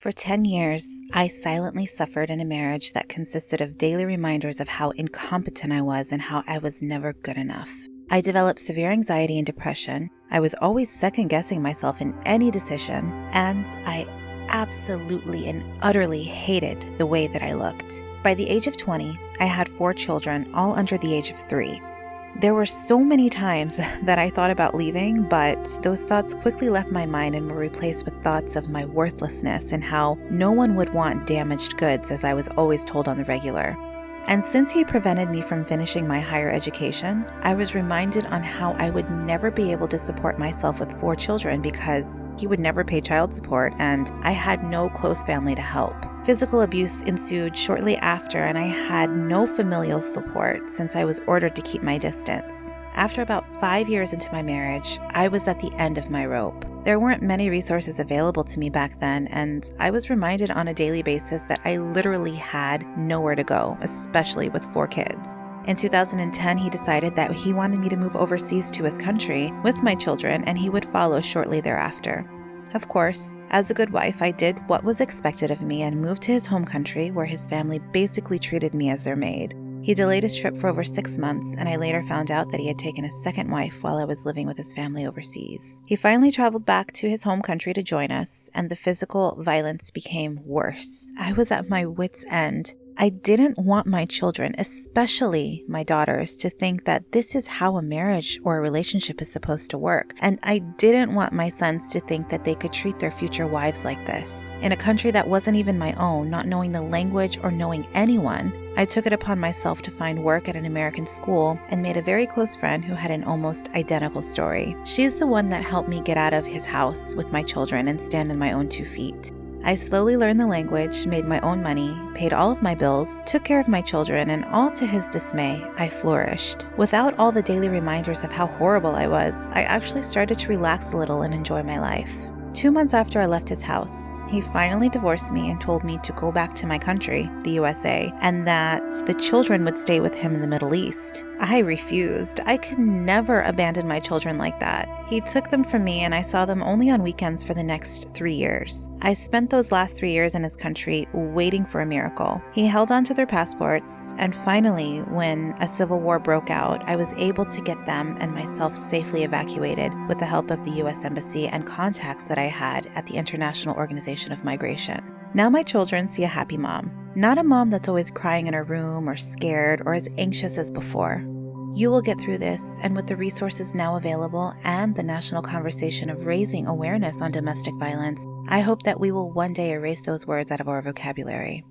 For 10 years, I silently suffered in a marriage that consisted of daily reminders of how incompetent I was and how I was never good enough. I developed severe anxiety and depression. I was always second-guessing myself in any decision, and I absolutely and utterly hated the way that I looked. By the age of 20, I had 4 children, all under the age of 3. There were so many times that I thought about leaving, but those thoughts quickly left my mind and were replaced with thoughts of my worthlessness and how no one would want damaged goods, as I was always told on the regular. And since he prevented me from finishing my higher education, I was reminded on how I would never be able to support myself with 4 children because he would never pay child support and I had no close family to help. Physical abuse ensued shortly after, and I had no familial support since I was ordered to keep my distance. After about 5 years into my marriage, I was at the end of my rope. There weren't many resources available to me back then, and I was reminded on a daily basis that I literally had nowhere to go, especially with 4 kids. In 2010, he decided that he wanted me to move overseas to his country with my children, and he would follow shortly thereafter. Of course, as a good wife, I did what was expected of me and moved to his home country where his family basically treated me as their maid. He delayed his trip for over 6 months, and I later found out that he had taken a second wife while I was living with his family overseas. He finally traveled back to his home country to join us, and the physical violence became worse. I was at my wit's end. I didn't want my children, especially my daughters, to think that this is how a marriage or a relationship is supposed to work. And I didn't want my sons to think that they could treat their future wives like this. In a country that wasn't even my own, not knowing the language or knowing anyone, I took it upon myself to find work at an American school and made a very close friend who had an almost identical story. She's the one that helped me get out of his house with my children and stand on my own 2 feet. I slowly learned the language, made my own money, paid all of my bills, took care of my children, and all to his dismay, I flourished. Without all the daily reminders of how horrible I was, I actually started to relax a little and enjoy my life. 2 months after I left his house, he finally divorced me and told me to go back to my country, the USA, and that the children would stay with him in the Middle East. I refused. I could never abandon my children like that. He took them from me and I saw them only on weekends for the next 3 years. I spent those last 3 years in his country waiting for a miracle. He held on to their passports, and finally, when a civil war broke out, I was able to get them and myself safely evacuated with the help of the US Embassy and contacts that I had at the International Organization of Migration. Now my children see a happy mom, not a mom that's always crying in her room or scared or as anxious as before. You will get through this, and with the resources now available and the national conversation of raising awareness on domestic violence, I hope that we will one day erase those words out of our vocabulary.